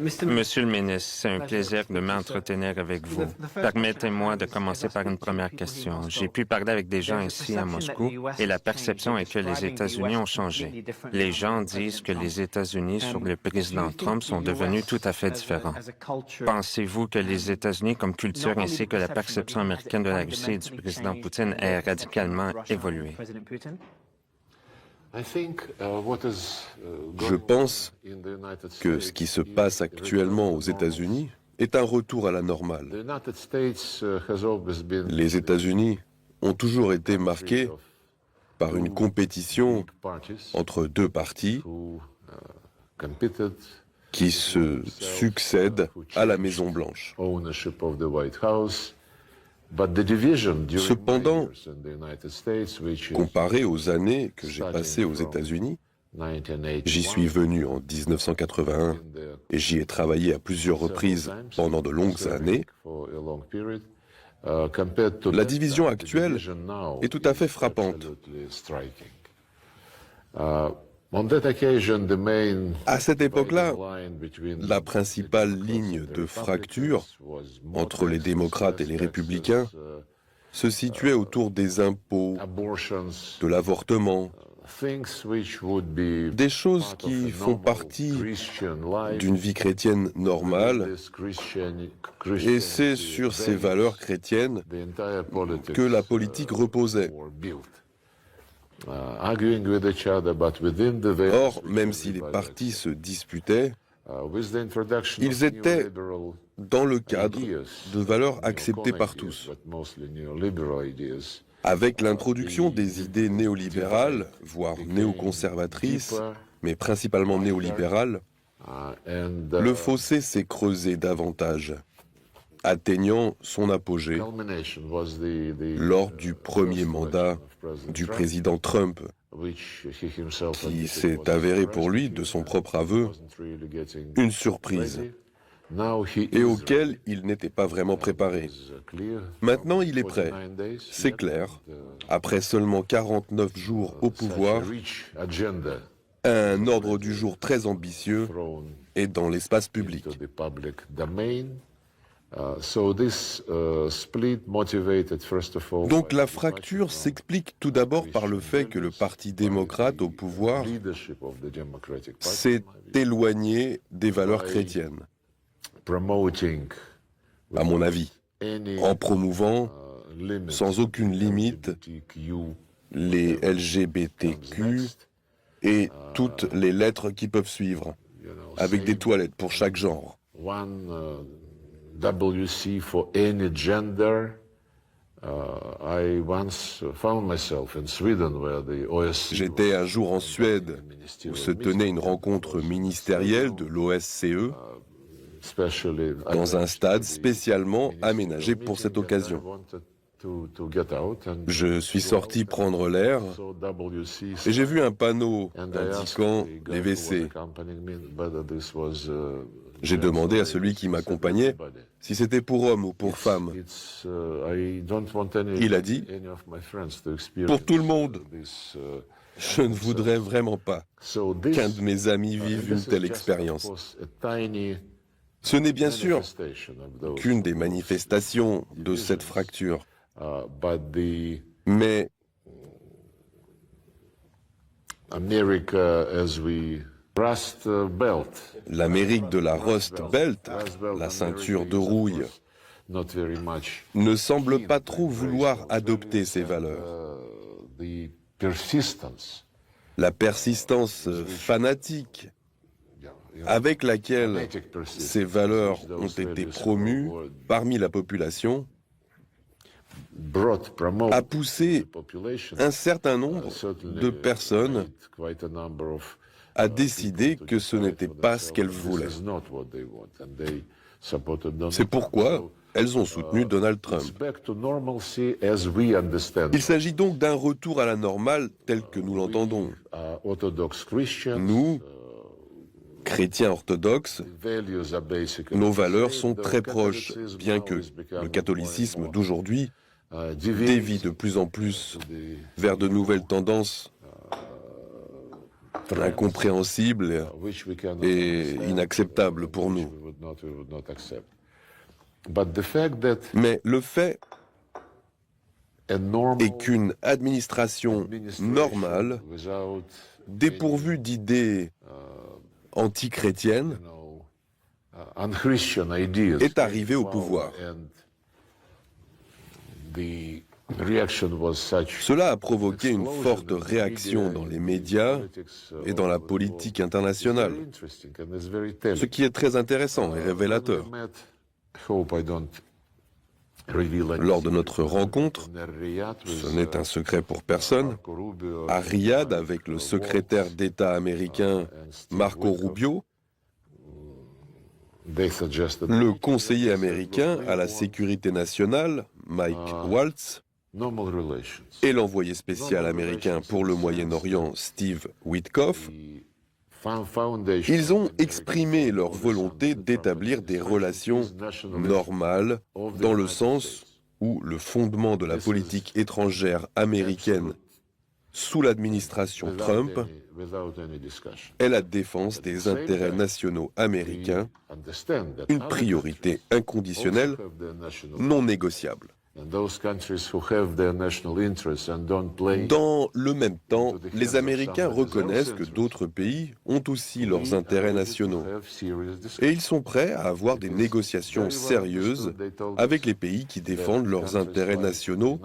Monsieur le ministre, c'est un plaisir de m'entretenir avec vous. Permettez-moi de commencer par une première question. J'ai pu parler avec des gens ici à Moscou et la perception est que les États-Unis ont changé. Les gens disent que les États-Unis sous le président Trump sont devenus tout à fait différents. Pensez-vous que les États-Unis comme culture ainsi que la perception américaine de la Russie et du président Poutine aient radicalement évolué? Je pense que ce qui se passe actuellement aux États-Unis est un retour à la normale. Les États-Unis ont toujours été marqués par une compétition entre deux partis qui se succèdent à la Maison-Blanche. Cependant, comparé aux années que j'ai passées aux États-Unis, j'y suis venu en 1981 et j'y ai travaillé à plusieurs reprises pendant de longues années, la division actuelle est tout à fait frappante. À cette époque-là, la principale ligne de fracture entre les démocrates et les républicains se situait autour des impôts, de l'avortement, des choses qui font partie d'une vie chrétienne normale, et c'est sur ces valeurs chrétiennes que la politique reposait. Or, même si les partis se disputaient, ils étaient dans le cadre de valeurs acceptées par tous. Avec l'introduction des idées néolibérales, voire néoconservatrices, mais principalement néolibérales, le fossé s'est creusé davantage, atteignant son apogée lors du premier mandat du président Trump, qui s'est avéré pour lui, de son propre aveu, une surprise, et auquel il n'était pas vraiment préparé. Maintenant, il est prêt, c'est clair, après seulement 49 jours au pouvoir, un ordre du jour très ambitieux est dans l'espace public. Donc la fracture s'explique tout d'abord par le fait que le Parti démocrate au pouvoir s'est éloigné des valeurs chrétiennes, à mon avis, en promouvant sans aucune limite les LGBTQ et toutes les lettres qui peuvent suivre, avec des toilettes pour chaque genre. WC for any gender. J'étais un jour en Suède où se tenait une rencontre ministérielle de l'OSCE dans un stade spécialement aménagé pour cette occasion. Je suis sorti prendre l'air et j'ai vu un panneau indiquant les WC. J'ai demandé à celui qui m'accompagnait si c'était pour hommes ou pour femmes. Il a dit « Pour tout le monde ». Je ne voudrais vraiment pas qu'un de mes amis vive une telle expérience. Ce n'est bien sûr qu'une des manifestations de cette fracture. Mais l'Amérique de la Rust Belt, la ceinture de rouille, ne semble pas trop vouloir adopter ces valeurs. La persistance fanatique avec laquelle ces valeurs ont été promues parmi la population a poussé un certain nombre de personnes à décider que ce n'était pas ce qu'elles voulaient. C'est pourquoi elles ont soutenu Donald Trump. Il s'agit donc d'un retour à la normale tel que nous l'entendons. Nous, chrétiens orthodoxes, nos valeurs sont très proches, bien que le catholicisme d'aujourd'hui dévie de plus en plus vers de nouvelles tendances incompréhensible et inacceptable pour nous. Mais le fait est qu'une administration normale, dépourvue d'idées antichrétiennes, est arrivée au pouvoir. Cela a provoqué une forte réaction dans les médias et dans la politique internationale, ce qui est très intéressant et révélateur. Lors de notre rencontre, ce n'est un secret pour personne, à Riyad avec le secrétaire d'État américain Marco Rubio, le conseiller américain à la sécurité nationale Mike Waltz et l'envoyé spécial américain pour le Moyen-Orient Steve Witkoff, ils ont exprimé leur volonté d'établir des relations normales dans le sens où le fondement de la politique étrangère américaine sous l'administration Trump est la défense des intérêts nationaux américains, une priorité inconditionnelle, non négociable. Dans le même temps, les Américains reconnaissent que d'autres pays ont aussi leurs intérêts nationaux et ils sont prêts à avoir des négociations sérieuses avec les pays qui défendent leurs intérêts nationaux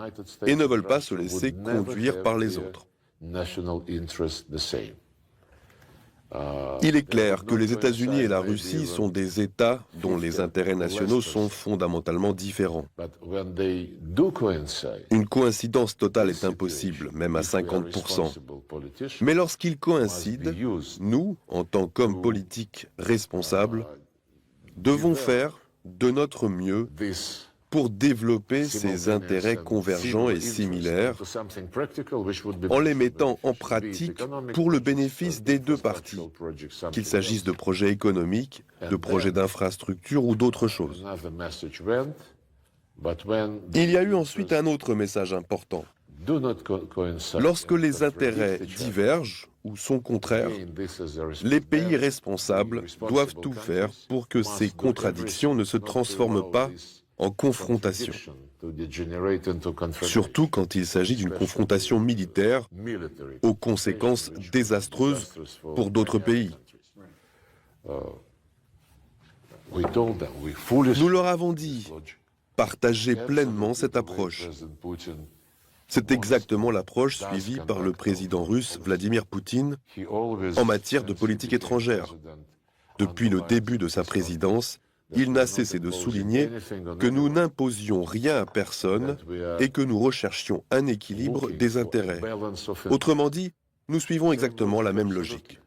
et ne veulent pas se laisser conduire par les autres. Il est clair que les États-Unis et la Russie sont des États dont les intérêts nationaux sont fondamentalement différents. Une coïncidence totale est impossible, même à 50%. Mais lorsqu'ils coïncident, nous, en tant qu'hommes politiques responsables, devons faire de notre mieux pour développer ces intérêts convergents et similaires en les mettant en pratique pour le bénéfice des deux parties, qu'il s'agisse de projets économiques, de projets d'infrastructures ou d'autres choses. Il y a eu ensuite un autre message important. Lorsque les intérêts divergent ou sont contraires, les pays responsables doivent tout faire pour que ces contradictions ne se transforment pas en confrontation, surtout quand il s'agit d'une confrontation militaire aux conséquences désastreuses pour d'autres pays. Nous leur avons dit, partagez pleinement cette approche. C'est exactement l'approche suivie par le président russe Vladimir Poutine en matière de politique étrangère. Depuis le début de sa présidence, il n'a cessé de souligner que nous n'imposions rien à personne et que nous recherchions un équilibre des intérêts. Autrement dit, nous suivons exactement la même logique.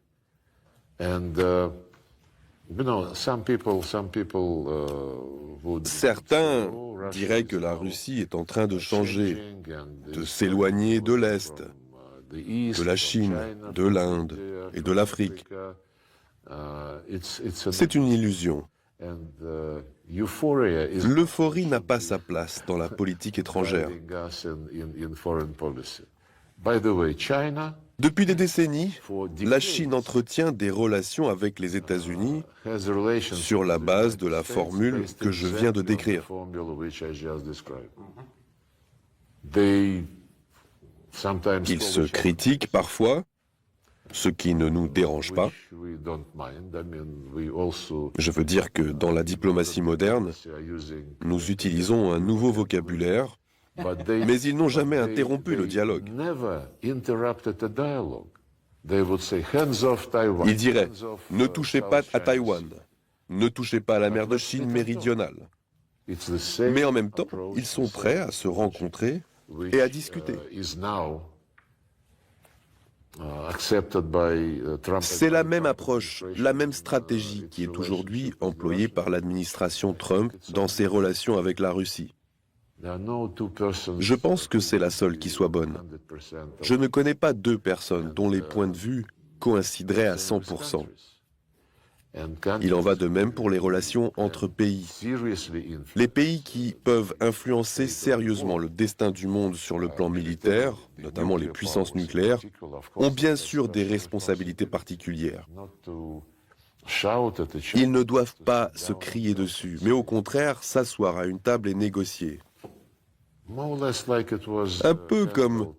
Certains diraient que la Russie est en train de changer, de s'éloigner de l'Est, de la Chine, de l'Inde et de l'Afrique. C'est une illusion. L'euphorie n'a pas sa place dans la politique étrangère. Depuis des décennies, la Chine entretient des relations avec les États-Unis sur la base de la formule que je viens de décrire. Ils se critiquent parfois, ce qui ne nous dérange pas. Je veux dire que dans la diplomatie moderne, nous utilisons un nouveau vocabulaire, mais ils n'ont jamais interrompu le dialogue. Ils diraient « Ne touchez pas à Taïwan, ne touchez pas à la mer de Chine méridionale ». Mais en même temps, ils sont prêts à se rencontrer et à discuter. C'est la même approche, la même stratégie qui est aujourd'hui employée par l'administration Trump dans ses relations avec la Russie. Je pense que c'est la seule qui soit bonne. Je ne connais pas deux personnes dont les points de vue coïncideraient à 100%. Il en va de même pour les relations entre pays. Les pays qui peuvent influencer sérieusement le destin du monde sur le plan militaire, notamment les puissances nucléaires, ont bien sûr des responsabilités particulières. Ils ne doivent pas se crier dessus, mais au contraire s'asseoir à une table et négocier. Un peu comme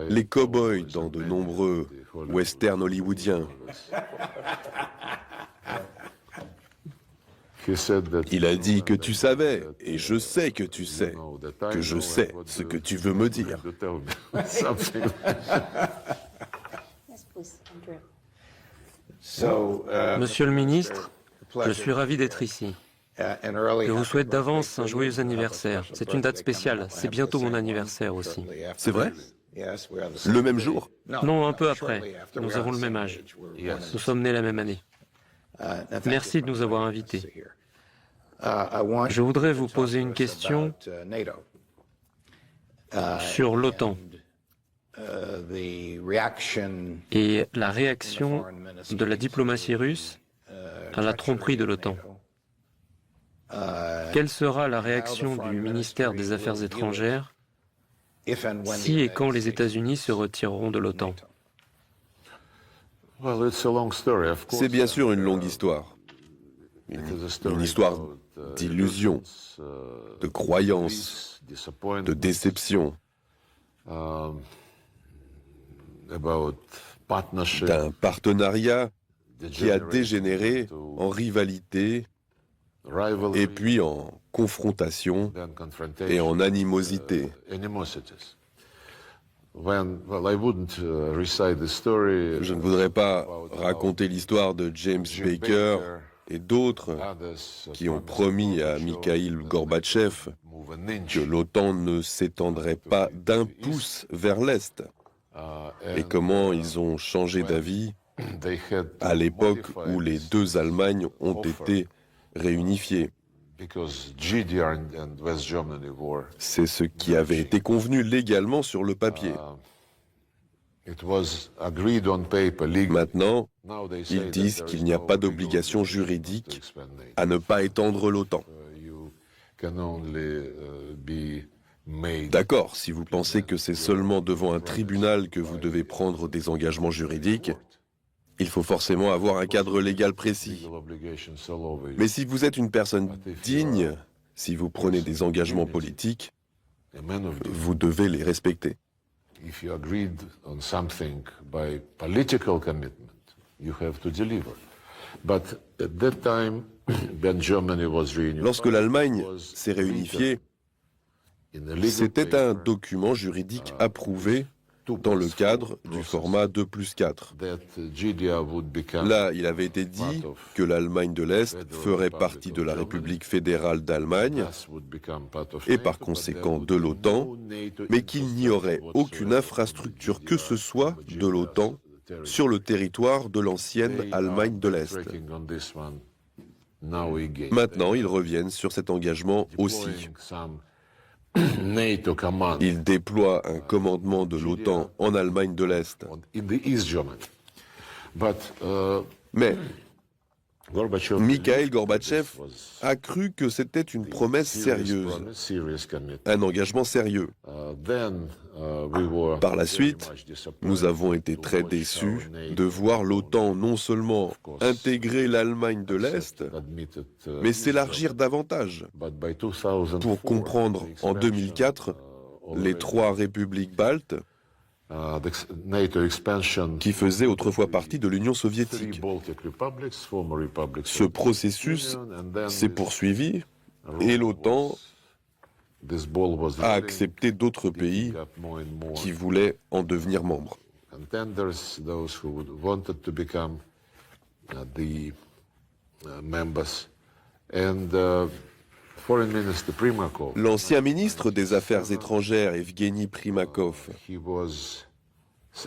les cow-boys dans de nombreux westerns hollywoodiens. Il a dit que tu savais, et je sais que tu sais, que je sais ce que tu veux me dire. Monsieur le ministre, je suis ravi d'être ici. Je vous souhaite d'avance un joyeux anniversaire. C'est une date spéciale. C'est bientôt mon anniversaire aussi. C'est vrai? Le même jour? Non, un peu après. Nous avons le même âge. Nous sommes nés la même année. Merci de nous avoir invités. Je voudrais vous poser une question sur l'OTAN et la réaction de la diplomatie russe à la tromperie de l'OTAN. Quelle sera la réaction du ministère des Affaires étrangères si et quand les États-Unis se retireront de l'OTAN? C'est bien sûr une longue histoire. Une histoire d'illusion, de croyance, de déception, d'un partenariat qui a dégénéré en rivalité et puis en confrontation et en animosité. Je ne voudrais pas raconter l'histoire de James Baker et d'autres qui ont promis à Mikhaïl Gorbatchev que l'OTAN ne s'étendrait pas d'un pouce vers l'Est et comment ils ont changé d'avis à l'époque où les deux Allemagnes ont été réunifiées. C'est ce qui avait été convenu légalement sur le papier. Maintenant, ils disent qu'il n'y a pas d'obligation juridique à ne pas étendre l'OTAN. D'accord, si vous pensez que c'est seulement devant un tribunal que vous devez prendre des engagements juridiques, il faut forcément avoir un cadre légal précis. Mais si vous êtes une personne digne, si vous prenez des engagements politiques, vous devez les respecter. Lorsque l'Allemagne s'est réunifiée, c'était un document juridique approuvé dans le cadre du format 2+4. Là, il avait été dit que l'Allemagne de l'Est ferait partie de la République fédérale d'Allemagne et par conséquent de l'OTAN, mais qu'il n'y aurait aucune infrastructure que ce soit de l'OTAN sur le territoire de l'ancienne Allemagne de l'Est. Maintenant, ils reviennent sur cet engagement aussi. Il déploie un commandement de l'OTAN en Allemagne de l'Est. Mais Mikhaïl Gorbatchev a cru que c'était une promesse sérieuse, un engagement sérieux. Par la suite, nous avons été très déçus de voir l'OTAN non seulement intégrer l'Allemagne de l'Est, mais s'élargir davantage. Pour comprendre, en 2004, les 3 républiques baltes, qui faisaient autrefois partie de l'Union soviétique. Ce processus s'est poursuivi et l'OTAN a accepté d'autres pays qui voulaient en devenir membres. L'ancien ministre des Affaires étrangères, Evgeny Primakov,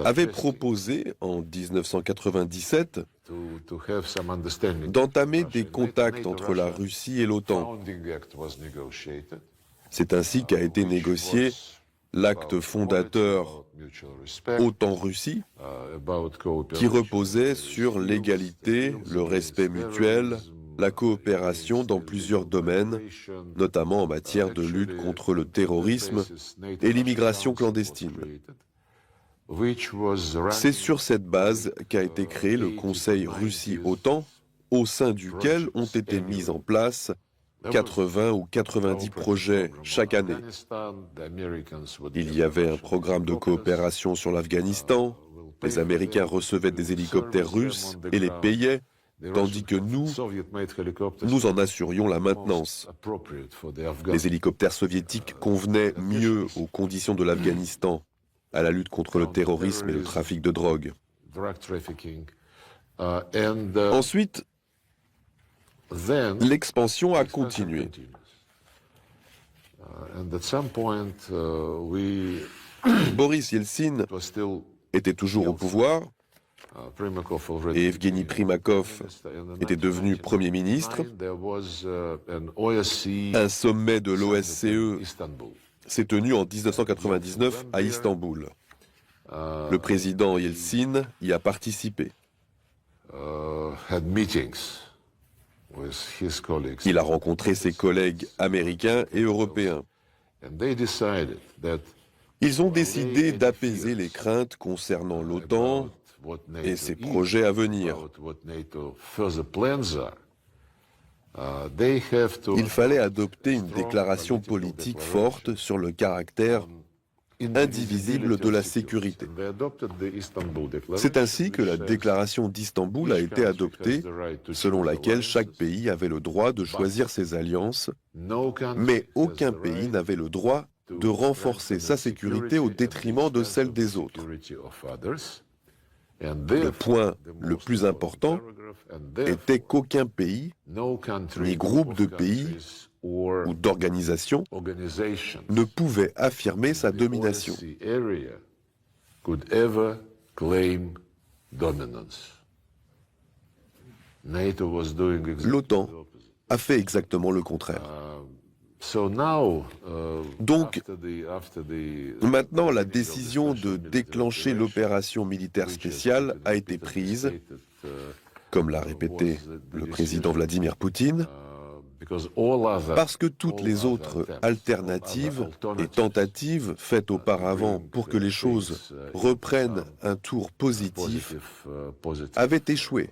avait proposé en 1997 d'entamer des contacts entre la Russie et l'OTAN. C'est ainsi qu'a été négocié l'acte fondateur OTAN-Russie, qui reposait sur l'égalité, le respect mutuel, la coopération dans plusieurs domaines, notamment en matière de lutte contre le terrorisme et l'immigration clandestine. C'est sur cette base qu'a été créé le Conseil Russie-OTAN, au sein duquel ont été mis en place 80 ou 90 projets chaque année. Il y avait un programme de coopération sur l'Afghanistan, les Américains recevaient des hélicoptères russes et les payaient, tandis que nous en assurions la maintenance. Les hélicoptères soviétiques convenaient mieux aux conditions de l'Afghanistan, à la lutte contre le terrorisme et le trafic de drogue. Ensuite, l'expansion a continué. Boris Yeltsin était toujours au pouvoir et Evgeny Primakov était devenu Premier ministre. Un sommet de l'OSCE s'est tenu en 1999 à Istanbul. Le président Yeltsin y a participé. Il a rencontré ses collègues américains et européens. Ils ont décidé d'apaiser les craintes concernant l'OTAN et ses projets à venir. Il fallait adopter une déclaration politique forte sur le caractère indivisible de la sécurité. C'est ainsi que la déclaration d'Istanbul a été adoptée, selon laquelle chaque pays avait le droit de choisir ses alliances, mais aucun pays n'avait le droit de renforcer sa sécurité au détriment de celle des autres. Le point le plus important était qu'aucun pays, ni groupe de pays ou d'organisations ne pouvait affirmer sa domination. L'OTAN a fait exactement le contraire. Donc, maintenant, la décision de déclencher l'opération militaire spéciale a été prise, comme l'a répété le président Vladimir Poutine, parce que toutes les autres alternatives et tentatives faites auparavant pour que les choses reprennent un tour positif avaient échoué.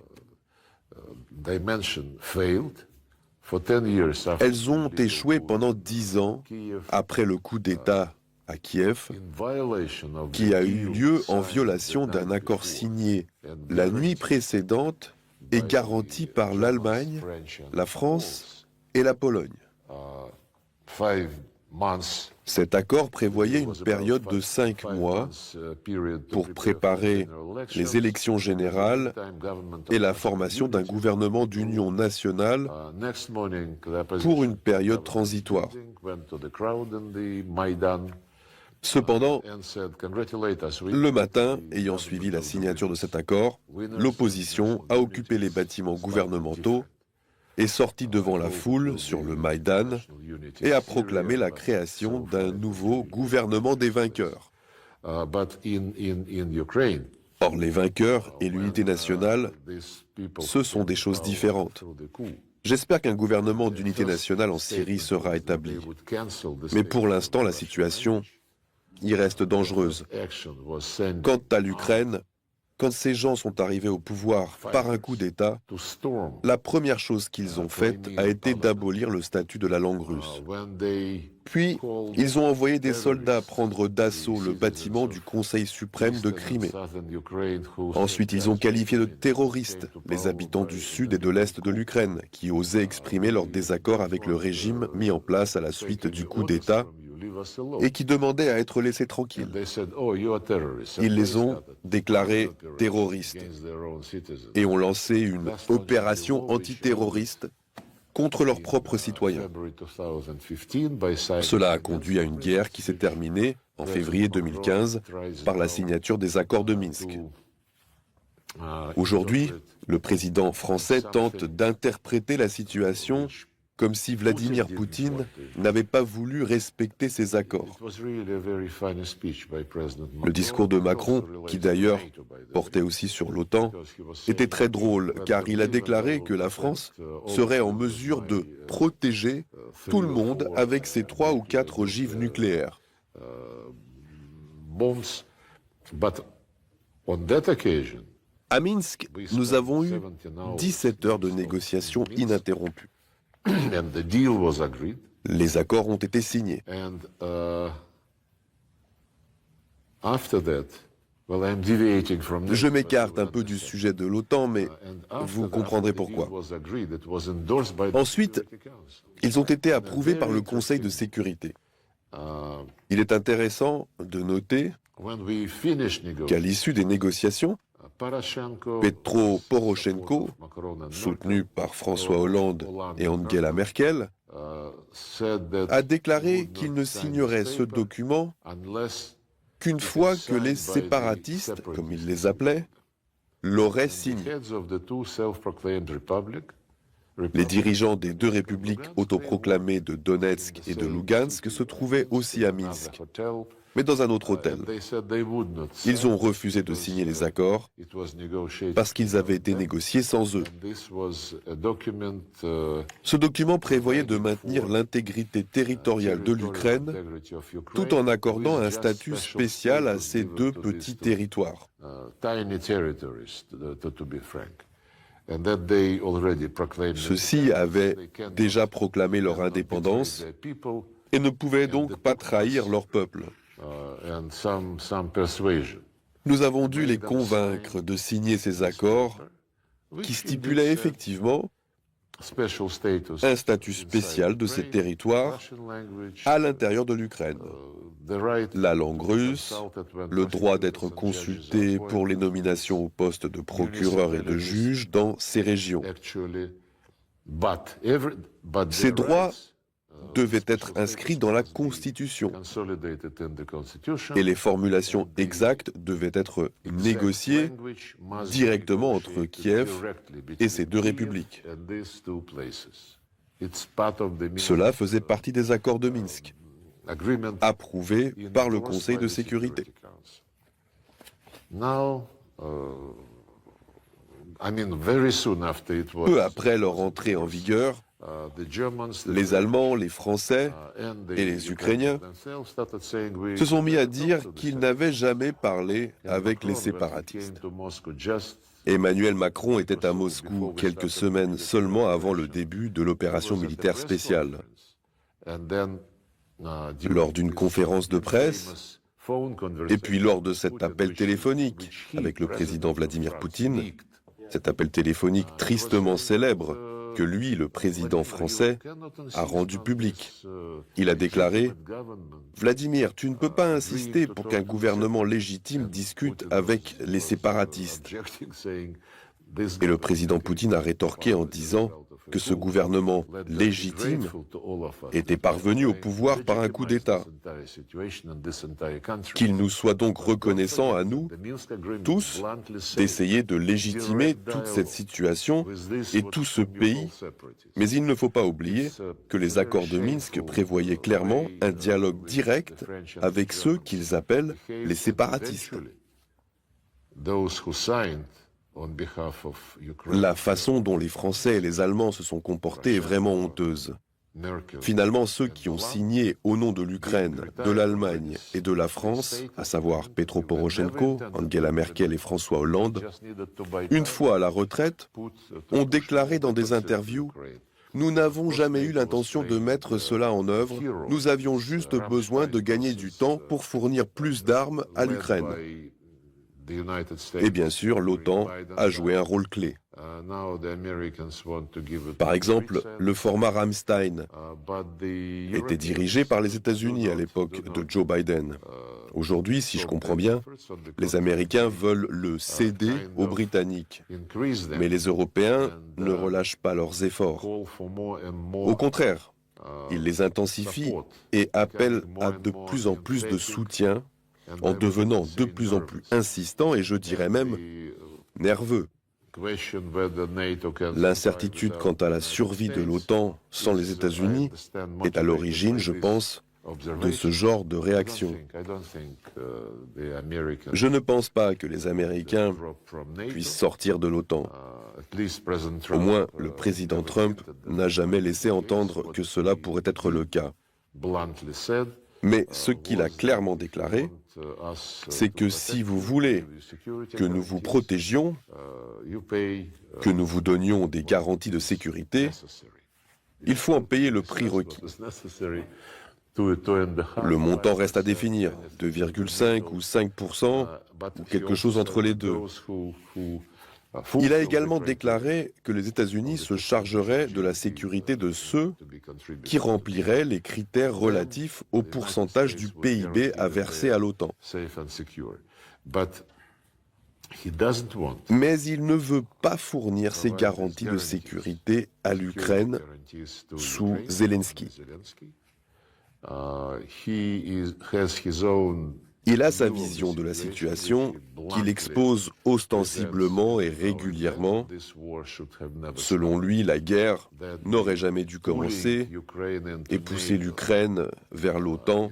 Elles ont échoué pendant 10 ans après le coup d'État à Kiev, qui a eu lieu en violation d'un accord signé la nuit précédente et garanti par l'Allemagne, la France et la Pologne. Cet accord prévoyait une période de 5 mois pour préparer les élections générales et la formation d'un gouvernement d'union nationale pour une période transitoire. Cependant, le matin, ayant suivi la signature de cet accord, l'opposition a occupé les bâtiments gouvernementaux, est sorti devant la foule sur le Maïdan et a proclamé la création d'un nouveau gouvernement des vainqueurs. Or, les vainqueurs et l'unité nationale, ce sont des choses différentes. J'espère qu'un gouvernement d'unité nationale en Syrie sera établi. Mais pour l'instant, la situation y reste dangereuse. Quant à l'Ukraine, quand ces gens sont arrivés au pouvoir par un coup d'État, la première chose qu'ils ont faite a été d'abolir le statut de la langue russe. Puis, ils ont envoyé des soldats prendre d'assaut le bâtiment du Conseil suprême de Crimée. Ensuite, ils ont qualifié de terroristes les habitants du sud et de l'est de l'Ukraine, qui osaient exprimer leur désaccord avec le régime mis en place à la suite du coup d'État et qui demandaient à être laissés tranquilles. Ils les ont déclarés terroristes et ont lancé une opération antiterroriste contre leurs propres citoyens. Cela a conduit à une guerre qui s'est terminée en février 2015 par la signature des accords de Minsk. Aujourd'hui, le président français tente d'interpréter la situation comme si Vladimir Poutine n'avait pas voulu respecter ces accords. Le discours de Macron, qui d'ailleurs portait aussi sur l'OTAN, était très drôle car il a déclaré que la France serait en mesure de protéger tout le monde avec ses 3 ou 4 ogives nucléaires. À Minsk, nous avons eu 17 heures de négociations ininterrompues. Les accords ont été signés. Je m'écarte un peu du sujet de l'OTAN, mais vous comprendrez pourquoi. Ensuite, ils ont été approuvés par le Conseil de sécurité. Il est intéressant de noter qu'à l'issue des négociations, Petro Poroshenko, soutenu par François Hollande et Angela Merkel, a déclaré qu'il ne signerait ce document qu'une fois que les séparatistes, comme il les appelait, l'auraient signé. Les dirigeants des 2 républiques autoproclamées de Donetsk et de Lugansk se trouvaient aussi à Minsk, mais dans un autre hôtel. Ils ont refusé de signer les accords parce qu'ils avaient été négociés sans eux. Ce document prévoyait de maintenir l'intégrité territoriale de l'Ukraine tout en accordant un statut spécial à ces 2 petits territoires. Ceux-ci avaient déjà proclamé leur indépendance et ne pouvaient donc pas trahir leur peuple. Nous avons dû les convaincre de signer ces accords qui stipulaient effectivement un statut spécial de ces territoires à l'intérieur de l'Ukraine. La langue russe, le droit d'être consulté pour les nominations au poste de procureur et de juge dans ces régions. Ces droits devaient être inscrits dans la Constitution et les formulations exactes devaient être négociées directement entre Kiev et ces 2 républiques. Cela faisait partie des accords de Minsk, approuvés par le Conseil de sécurité. Peu après leur entrée en vigueur, les Allemands, les Français et les Ukrainiens se sont mis à dire qu'ils n'avaient jamais parlé avec les séparatistes. Emmanuel Macron était à Moscou quelques semaines seulement avant le début de l'opération militaire spéciale. Lors d'une conférence de presse, et puis lors de cet appel téléphonique avec le président Vladimir Poutine, cet appel téléphonique tristement célèbre que lui, le président français, a rendu public. Il a déclaré « Vladimir, tu ne peux pas insister pour qu'un gouvernement légitime discute avec les séparatistes. » Et le président Poutine a rétorqué en disant que ce gouvernement légitime était parvenu au pouvoir par un coup d'État. Qu'il nous soit donc reconnaissant à nous, tous, d'essayer de légitimer toute cette situation et tout ce pays, mais il ne faut pas oublier que les accords de Minsk prévoyaient clairement un dialogue direct avec ceux qu'ils appellent les séparatistes. La façon dont les Français et les Allemands se sont comportés est vraiment honteuse. Finalement, ceux qui ont signé au nom de l'Ukraine, de l'Allemagne et de la France, à savoir Petro Poroshenko, Angela Merkel et François Hollande, une fois à la retraite, ont déclaré dans des interviews « Nous n'avons jamais eu l'intention de mettre cela en œuvre, nous avions juste besoin de gagner du temps pour fournir plus d'armes à l'Ukraine. » Et bien sûr, l'OTAN a joué un rôle clé. Par exemple, le format Ramstein était dirigé par les États-Unis à l'époque de Joe Biden. Aujourd'hui, si je comprends bien, les Américains veulent le céder aux Britanniques. Mais les Européens ne relâchent pas leurs efforts. Au contraire, ils les intensifient et appellent à de plus en plus de soutien en devenant de plus en plus insistant et je dirais même nerveux. L'incertitude quant à la survie de l'OTAN sans les États-Unis est à l'origine, je pense, de ce genre de réaction. Je ne pense pas que les Américains puissent sortir de l'OTAN. Au moins, le président Trump n'a jamais laissé entendre que cela pourrait être le cas. Mais ce qu'il a clairement déclaré, c'est que si vous voulez que nous vous protégions, que nous vous donnions des garanties de sécurité, il faut en payer le prix requis. Le montant reste à définir, 2,5 ou 5%, ou quelque chose entre les deux. Il a également déclaré que les États-Unis se chargeraient de la sécurité de ceux qui rempliraient les critères relatifs au pourcentage du PIB à verser à l'OTAN. Mais il ne veut pas fournir ces garanties de sécurité à l'Ukraine sous Zelensky. Il a sa vision de la situation qu'il expose ostensiblement et régulièrement. Selon lui, la guerre n'aurait jamais dû commencer et pousser l'Ukraine vers l'OTAN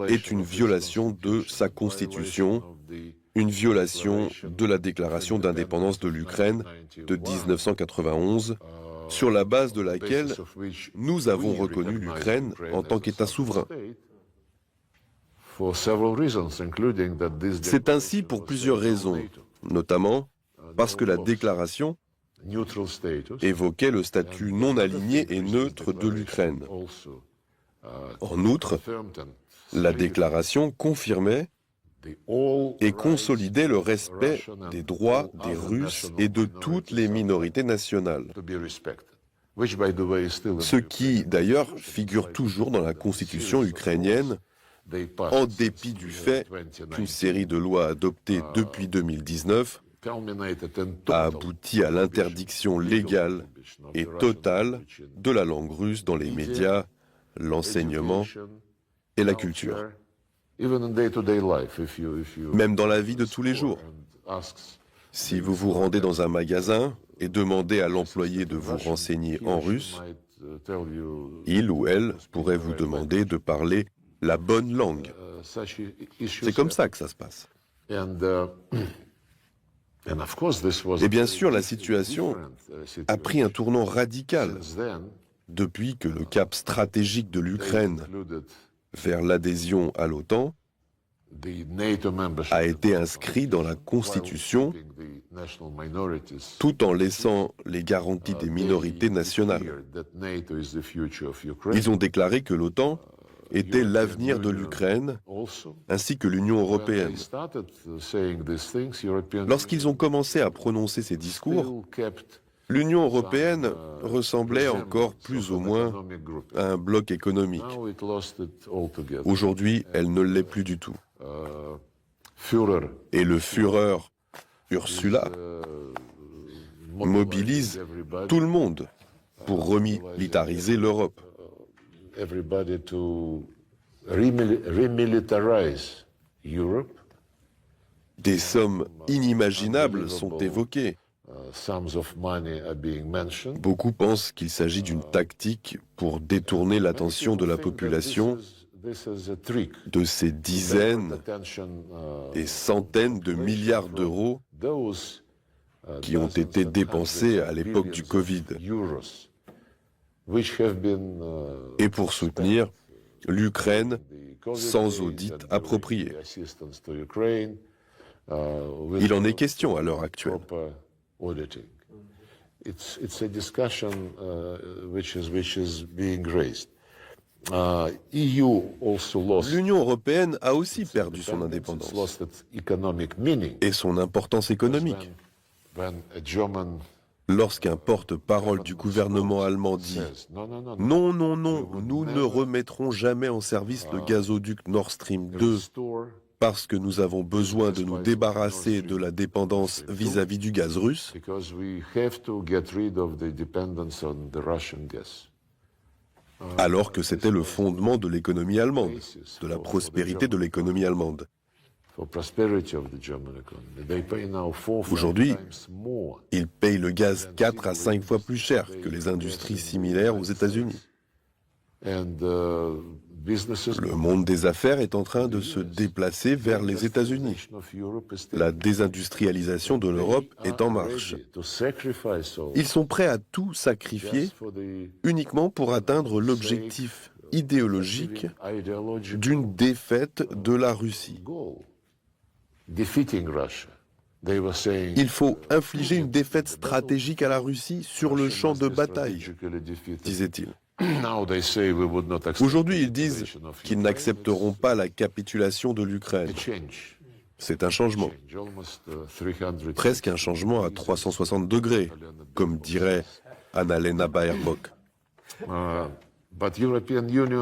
est une violation de sa constitution, une violation de la déclaration d'indépendance de l'Ukraine de 1991, sur la base de laquelle nous avons reconnu l'Ukraine en tant qu'État souverain. C'est ainsi pour plusieurs raisons, notamment parce que la déclaration évoquait le statut non aligné et neutre de l'Ukraine. En outre, la déclaration confirmait et consolidait le respect des droits des Russes et de toutes les minorités nationales. Ce qui, d'ailleurs, figure toujours dans la constitution ukrainienne, en dépit du fait qu'une série de lois adoptées depuis 2019 a abouti à l'interdiction légale et totale de la langue russe dans les médias, l'enseignement et la culture. Même dans la vie de tous les jours. Si vous vous rendez dans un magasin et demandez à l'employé de vous renseigner en russe, il ou elle pourrait vous demander de parler la bonne langue. C'est comme ça que ça se passe. Et bien sûr, la situation a pris un tournant radical depuis que le cap stratégique de l'Ukraine vers l'adhésion à l'OTAN a été inscrit dans la Constitution tout en laissant les garanties des minorités nationales. Ils ont déclaré que l'OTAN était l'avenir de l'Ukraine, ainsi que l'Union européenne. Lorsqu'ils ont commencé à prononcer ces discours, l'Union européenne ressemblait encore plus ou moins à un bloc économique. Aujourd'hui, elle ne l'est plus du tout. Et le Führer Ursula mobilise tout le monde pour remilitariser l'Europe. Des sommes inimaginables sont évoquées. Beaucoup pensent qu'il s'agit d'une tactique pour détourner l'attention de la population de ces dizaines et centaines de milliards d'euros qui ont été dépensés à l'époque du Covid et pour soutenir l'Ukraine sans audit approprié. Il en est question à l'heure actuelle. L'Union européenne a aussi perdu son indépendance et son importance économique. Lorsqu'un porte-parole du gouvernement allemand dit « Non, non, non, nous ne remettrons jamais en service le gazoduc Nord Stream 2 parce que nous avons besoin de nous débarrasser de la dépendance vis-à-vis du gaz russe », alors que c'était le fondement de l'économie allemande, de la prospérité de l'économie allemande. Aujourd'hui, ils payent le gaz 4 à 5 fois plus cher que les industries similaires aux États-Unis. Le monde des affaires est en train de se déplacer vers les États-Unis. La désindustrialisation de l'Europe est en marche. Ils sont prêts à tout sacrifier uniquement pour atteindre l'objectif idéologique d'une défaite de la Russie. Il faut infliger une défaite stratégique à la Russie sur le champ de bataille, disait-il. Aujourd'hui, ils disent qu'ils n'accepteront pas la capitulation de l'Ukraine. C'est un changement, presque un changement à 360 degrés, comme dirait Annalena Baerbock.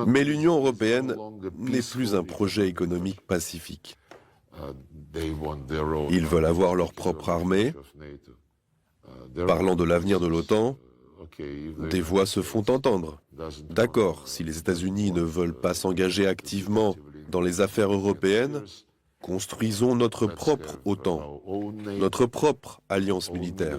Mais l'Union européenne n'est plus un projet économique pacifique. Ils veulent avoir leur propre armée. Parlant de l'avenir de l'OTAN, des voix se font entendre. D'accord, si les États-Unis ne veulent pas s'engager activement dans les affaires européennes, construisons notre propre OTAN, notre propre alliance militaire.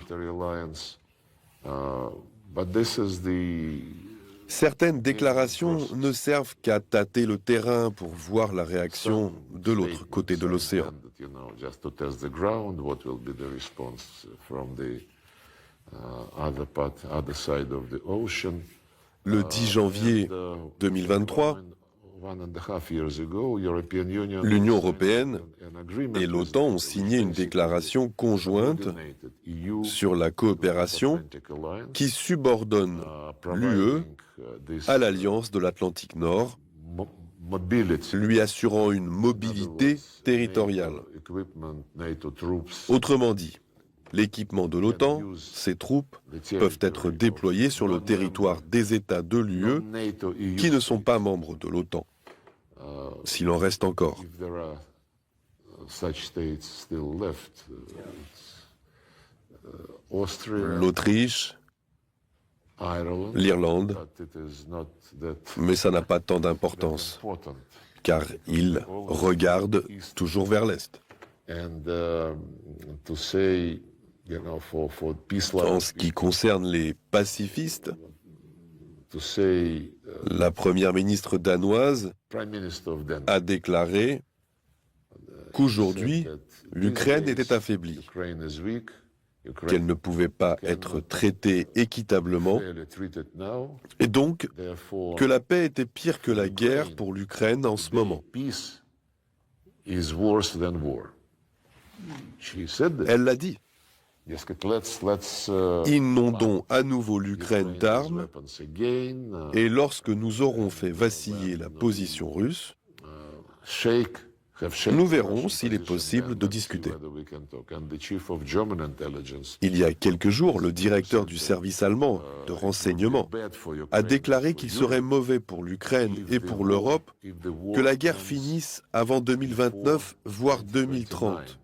Certaines déclarations ne servent qu'à tâter le terrain pour voir la réaction de l'autre côté de l'océan. Le 10 janvier 2023, l'Union européenne et l'OTAN ont signé une déclaration conjointe sur la coopération qui subordonne l'UE à l'Alliance de l'Atlantique Nord, lui assurant une mobilité territoriale. Autrement dit, l'équipement de l'OTAN, ses troupes, peuvent être déployées sur le territoire des États de l'UE qui ne sont pas membres de l'OTAN, s'il en reste encore. L'Autriche, l'Irlande, mais ça n'a pas tant d'importance, car ils regardent toujours vers l'Est. En ce qui concerne les pacifistes, la première ministre danoise a déclaré qu'aujourd'hui, l'Ukraine était affaiblie, qu'elle ne pouvait pas être traitée équitablement, et donc que la paix était pire que la guerre pour l'Ukraine en ce moment. Elle l'a dit. Inondons à nouveau l'Ukraine d'armes, et lorsque nous aurons fait vaciller la position russe, nous verrons s'il est possible de discuter. Il y a quelques jours, le directeur du service allemand de renseignement a déclaré qu'il serait mauvais pour l'Ukraine et pour l'Europe que la guerre finisse avant 2029, voire 2030.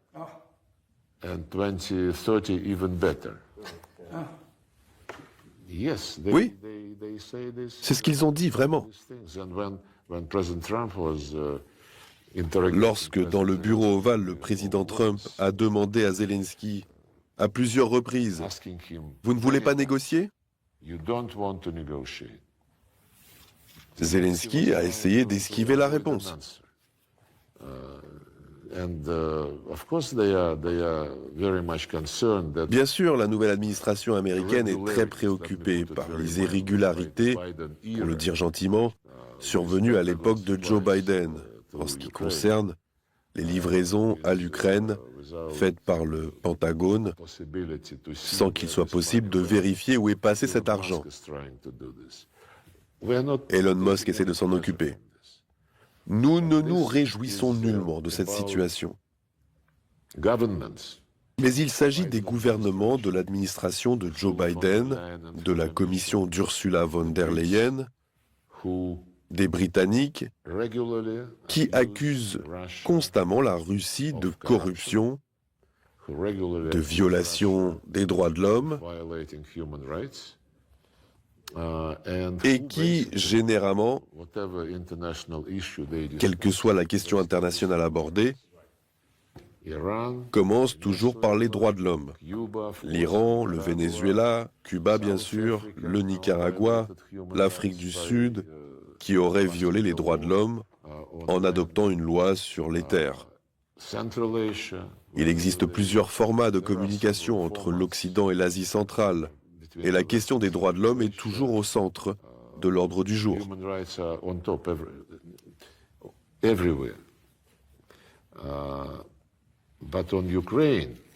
Oui, c'est ce qu'ils ont dit vraiment. Lorsque, dans le bureau ovale, le président Trump a demandé à Zelensky à plusieurs reprises « Vous ne voulez pas négocier ?» Zelensky a essayé d'esquiver la réponse. Bien sûr, la nouvelle administration américaine est très préoccupée par les irrégularités, pour le dire gentiment, survenues à l'époque de Joe Biden, en ce qui concerne les livraisons à l'Ukraine faites par le Pentagone, sans qu'il soit possible de vérifier où est passé cet argent. Elon Musk essaie de s'en occuper. Nous ne nous réjouissons nullement de cette situation. Mais il s'agit des gouvernements de l'administration de Joe Biden, de la commission d'Ursula von der Leyen, des Britanniques, qui accusent constamment la Russie de corruption, de violation des droits de l'homme, et qui, généralement, quelle que soit la question internationale abordée, commence toujours par les droits de l'homme. L'Iran, le Venezuela, Cuba bien sûr, le Nicaragua, l'Afrique du Sud, qui auraient violé les droits de l'homme en adoptant une loi sur les terres. Il existe plusieurs formats de communication entre l'Occident et l'Asie centrale, et la question des droits de l'homme est toujours au centre de l'ordre du jour.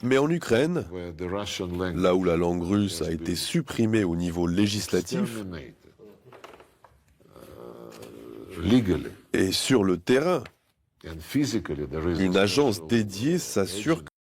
Mais en Ukraine, là où la langue russe a été supprimée au niveau législatif, et sur le terrain, une agence dédiée s'assure